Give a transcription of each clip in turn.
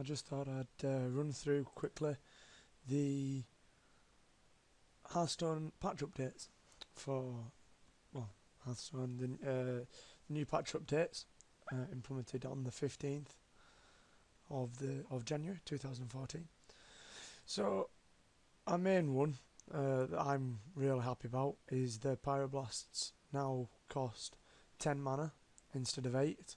just thought I'd run through quickly the Hearthstone patch updates for, well, Hearthstone, the new patch updates implemented on the 15th of January 2014. So our main one that I'm really happy about is the Pyroblasts now cost 10 mana instead of 8.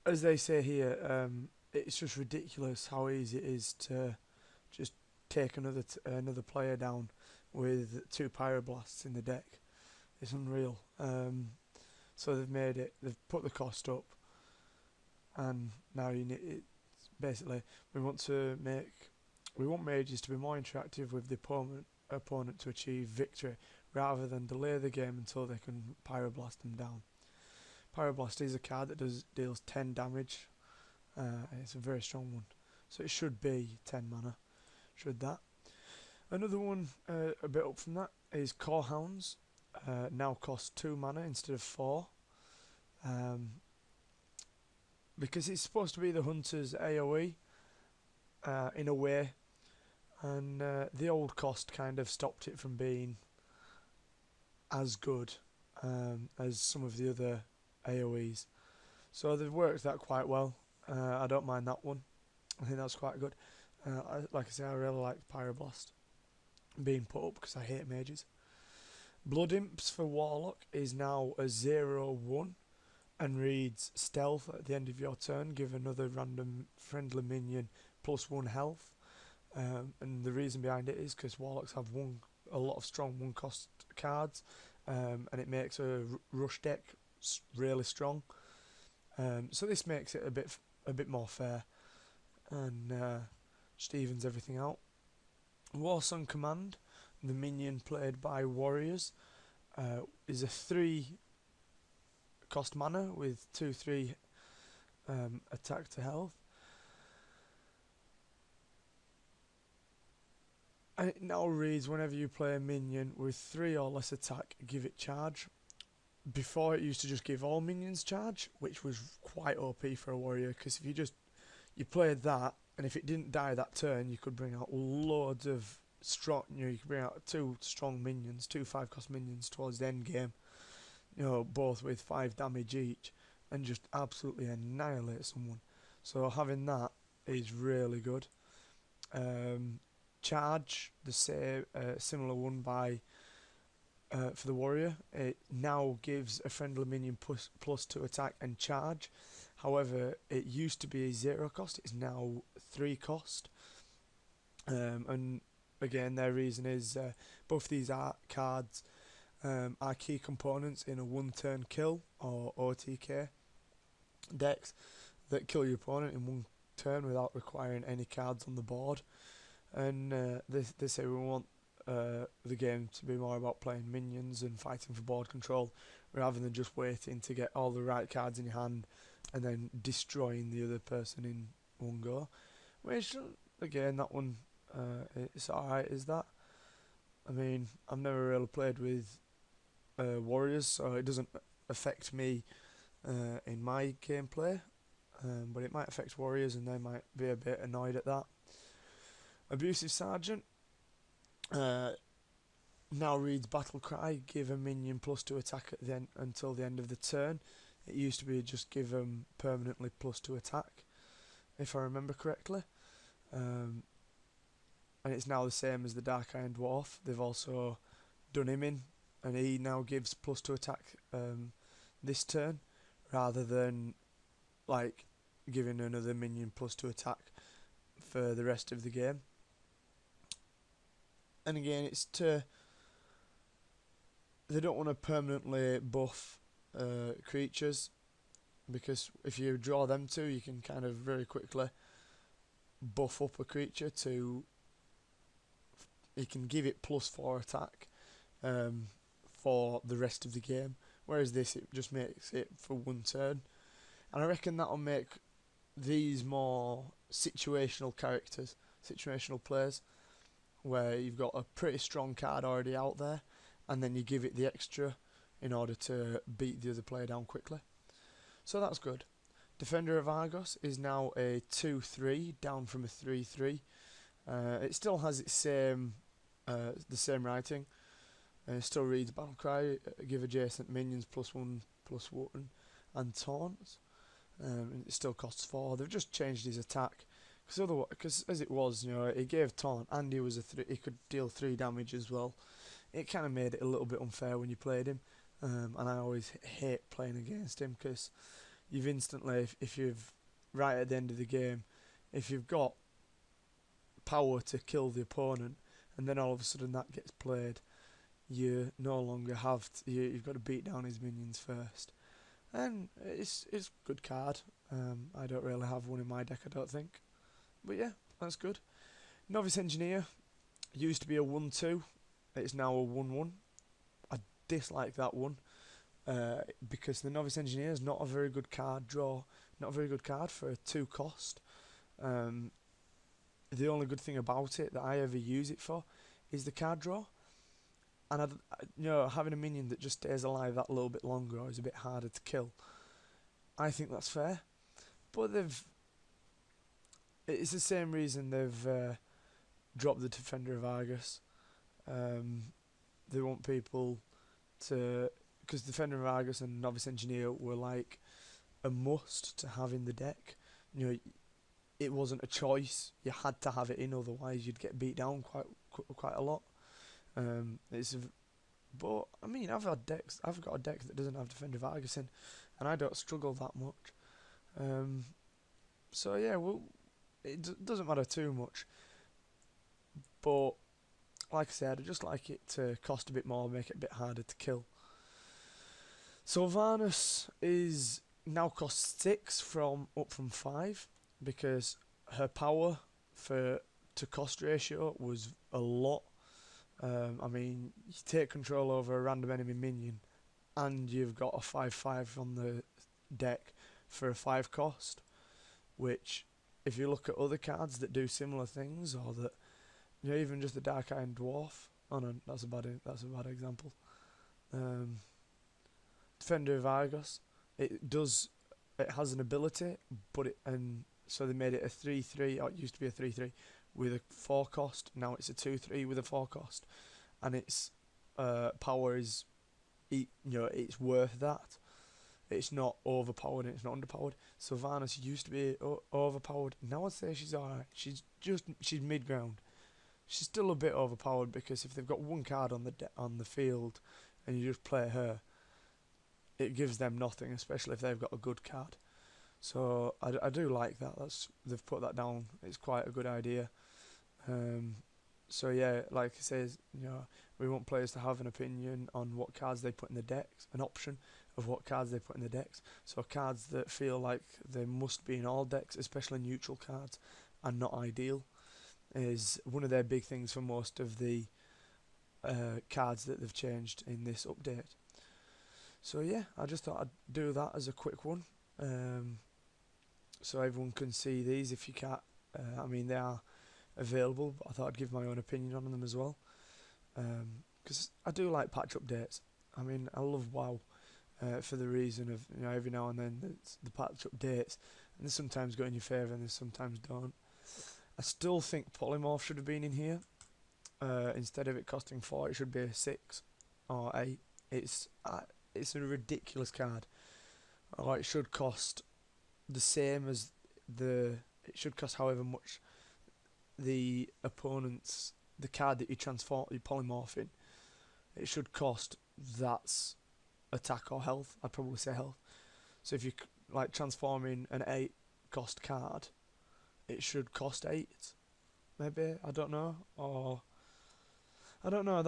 As they say here, it's just ridiculous how easy it is to just take another player down with 2 Pyroblasts in the deck. It's unreal. So they've put the cost up, and now it's basically we want mages to be more interactive with the opponent to achieve victory, rather than delay the game until they can Pyroblast them down. Pyroblast is a card that deals 10 damage. It's a very strong one, so it should be 10 mana. Should that. Another one a bit up from that is Core Hounds. Now cost 2 mana instead of 4. Because it's supposed to be the Hunter's AoE in a way, and the old cost kind of stopped it from being as good as some of the other AoEs. So they've worked that quite well. I don't mind that one. I think that's quite good. Like I say, I really like Pyroblast being put up because I hate mages. Blood Imps for Warlock is now a 0/1 and reads Stealth at the end of your turn. Give another random friendly minion +1 health. And the reason behind it is because Warlocks have a lot of strong 1-cost cards, and it makes a rush deck really strong. So this makes it a bit more fair, and just evens everything out. Warsong Command, the minion played by warriors, is a 3-cost mana with 2/3 attack to health. And it now reads, whenever you play a minion with 3 or less attack, give it charge. Before it used to just give all minions charge, which was quite OP for a warrior, because if you played that, and if it didn't die that turn, you could bring out loads of strong, you could bring out 2 strong minions, 2 5-cost minions towards the end game, both with 5 damage each, and just absolutely annihilate someone. So having that is really good. Charge, the same similar one for the warrior. It now gives a friendly minion +2 attack and charge. However, it used to be a 0 cost. It's now 3 cost. And again, their reason is both these cards are key components in a 1-turn kill or OTK decks that kill your opponent in 1 turn without requiring any cards on the board. And they say we want the game to be more about playing minions and fighting for board control, rather than just waiting to get all the right cards in your hand and then destroying the other person in one go. Which, again, that one, it's alright, is that? I mean, I've never really played with warriors, so it doesn't affect me in my gameplay, but it might affect warriors and they might be a bit annoyed at that. Abusive Sergeant now reads Battle Cry, give a minion +2 attack at the end, until the end of the turn. It used to be just give them permanently +2 attack, if I remember correctly. And it's now the same as the Dark Iron Dwarf. They've also done him in, and he now gives +2 attack this turn, rather than like giving another minion +2 attack for the rest of the game. And again, they don't want to permanently buff creatures, because if you draw them 2, you can kind of very quickly buff up a creature to, you can give it +4 attack for the rest of the game, whereas this, it just makes it for 1 turn. And I reckon that'll make these more situational characters, situational players, where you've got a pretty strong card already out there, and then you give it the extra in order to beat the other player down quickly. So that's good. Defender of Argos is now a 2-3, down from a 3-3. It still has its same, the same writing. It still reads Battlecry, give adjacent minions +1/+1 and taunts. It still costs 4. They've just changed his attack because as it was, it gave taunt and he was he could deal 3 damage as well. It kind of made it a little bit unfair when you played him, and I always hate playing against him because you've instantly, if you've right at the end of the game, if you've got power to kill the opponent, and then all of a sudden that gets played, you no longer have you've got to beat down his minions first, and it's a good card. I don't really have one in my deck, I don't think, but yeah, that's good. Novice Engineer used to be a 1-2, it's now a 1-1. I dislike that one. Because the Novice Engineer is not a very good card draw, not a very good card for a 2 cost. The only good thing about it that I ever use it for is the card draw, and having a minion that just stays alive that little bit longer or is a bit harder to kill, I think that's fair. But it's the same reason they've dropped the Defender of Argus. They want people to, because Defender of Argus and Novice Engineer were like a must to have in the deck. It wasn't a choice. You had to have it in, otherwise you'd get beat down quite a lot. But I mean, I've got a deck that doesn't have Defender of Argus in, and I don't struggle that much. So yeah, well, it doesn't matter too much. But like I said, I just like it to cost a bit more, make it a bit harder to kill. So Varnus is now cost 6 up from 5, because her power to cost ratio was a lot. I mean, you take control over a random enemy minion, and you've got a 5/5 on the deck for a 5 cost, which, if you look at other cards that do similar things, or that, even just the Dark Iron Dwarf. Oh no, that's a bad example. Defender of Argos, it has an ability, so they made it a 3/3, or it used to be a 3/3 with a 4 cost. Now it's a 2/3 with a 4 cost, and its power is, it's worth that. It's not overpowered and it's not underpowered. So Varnus used to be overpowered. Now I'd say she's alright. She's mid ground. She's still a bit overpowered, because if they've got one card on the field and you just play her, it gives them nothing, especially if they've got a good card. So I do like that. They've put that down. It's quite a good idea. So yeah, like it says, we want players to have an opinion on what cards they put in the decks, an option of what cards they put in the decks. So cards that feel like they must be in all decks, especially neutral cards, are not ideal, is one of their big things for most of the cards that they've changed in this update. So yeah, I just thought I'd do that as a quick one, so everyone can see these. If you can't, I mean, they are available, but I thought I'd give my own opinion on them as well, because I do like patch updates. I mean, I love WoW for the reason of, every now and then the patch updates, and they sometimes go in your favour and they sometimes don't. I still think Polymorph should have been in here. Instead of it costing 4, it should be a 6 or 8. It's a ridiculous card. It should cost the same as it should cost however much the opponent's, the card that you polymorph in, it should cost that's attack or health. I'd probably say health. So if you transforming an 8 cost card, it should cost 8. Maybe, I don't know, or I don't know.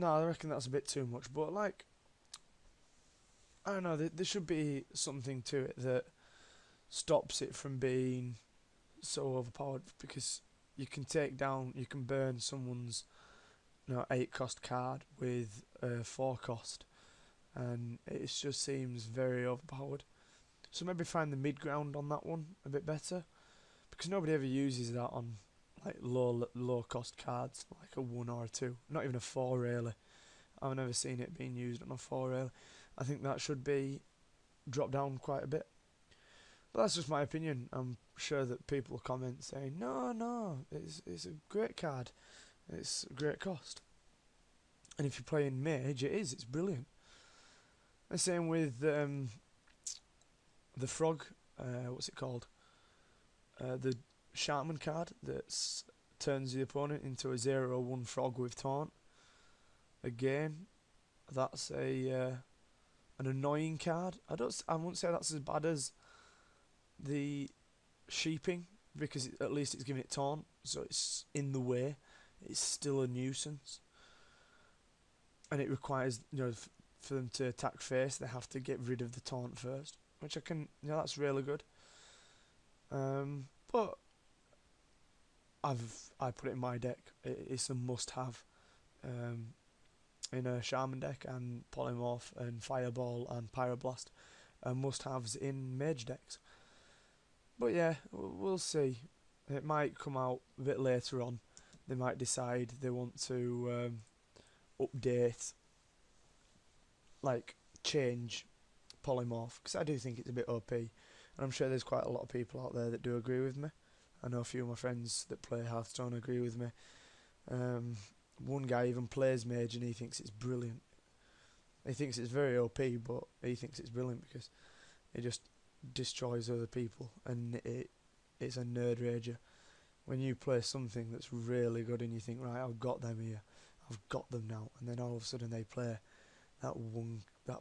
I reckon that's a bit too much. But I don't know. There should be something to it that stops it from being so overpowered, because you can burn someone's 8 cost card with a 4 cost, and it just seems very overpowered. So maybe find the mid ground on that one a bit better, because nobody ever uses that on low cost cards, like a 1 or a 2, not even a 4 really. I've never seen it being used on a 4 really. I think that should be dropped down quite a bit. But that's just my opinion. I'm sure that people will comment saying, no, it's a great card. It's a great cost. And if you're playing Mage, it's brilliant. The same with the frog, what's it called? The Shaman card that turns the opponent into a 0/1 frog with taunt. Again, that's an annoying card. I wouldn't say that's as bad as the sheeping, because at least it's giving it taunt, so it's in the way. It's still a nuisance, and it requires, for them to attack face, they have to get rid of the taunt first, which I can, that's really good. But I put it in my deck. It's a must-have in a Shaman deck, and Polymorph and Fireball and Pyroblast are must-haves in Mage decks. But yeah, we'll see. It might come out a bit later on. They might decide they want to update, like change Polymorph, because I do think it's a bit OP, and I'm sure there's quite a lot of people out there that do agree with me. I know a few of my friends that play Hearthstone agree with me. One guy even plays Mage and he thinks it's brilliant. He thinks it's very OP, but he thinks it's brilliant because it just destroys other people, and it's a nerd rager. When you play something that's really good and you think, right, I've got them here, I've got them now, and then all of a sudden they play that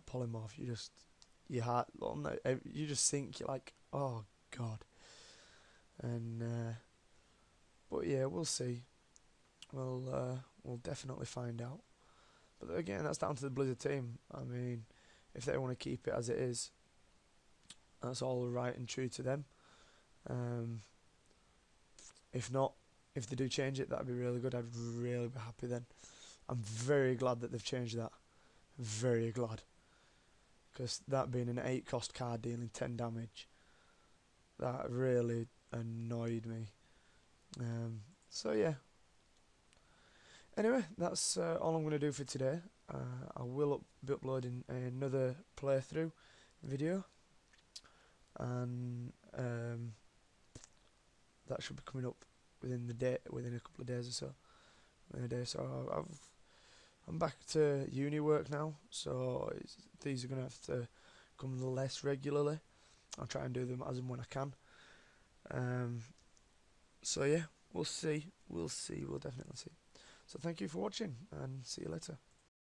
polymorph, your heart, you just think, you're like, oh god. And but yeah, we'll see. We'll definitely find out. But again, that's down to the Blizzard team. I mean, if they want to keep it as it is, that's all right and true to them. If not, if they do change it, that'd be really good. I'd really be happy then. I'm very glad that they've changed that. Very glad. Because that being an 8 cost card dealing 10 damage, that really annoyed me. So yeah. Anyway, that's all I'm going to do for today. I will be uploading another playthrough video, and that should be coming up within a couple of days or so. I'm back to uni work now, so these are going to have to come less regularly. I'll try and do them as and when I can. So yeah, we'll see. We'll definitely see. So thank you for watching, and see you later.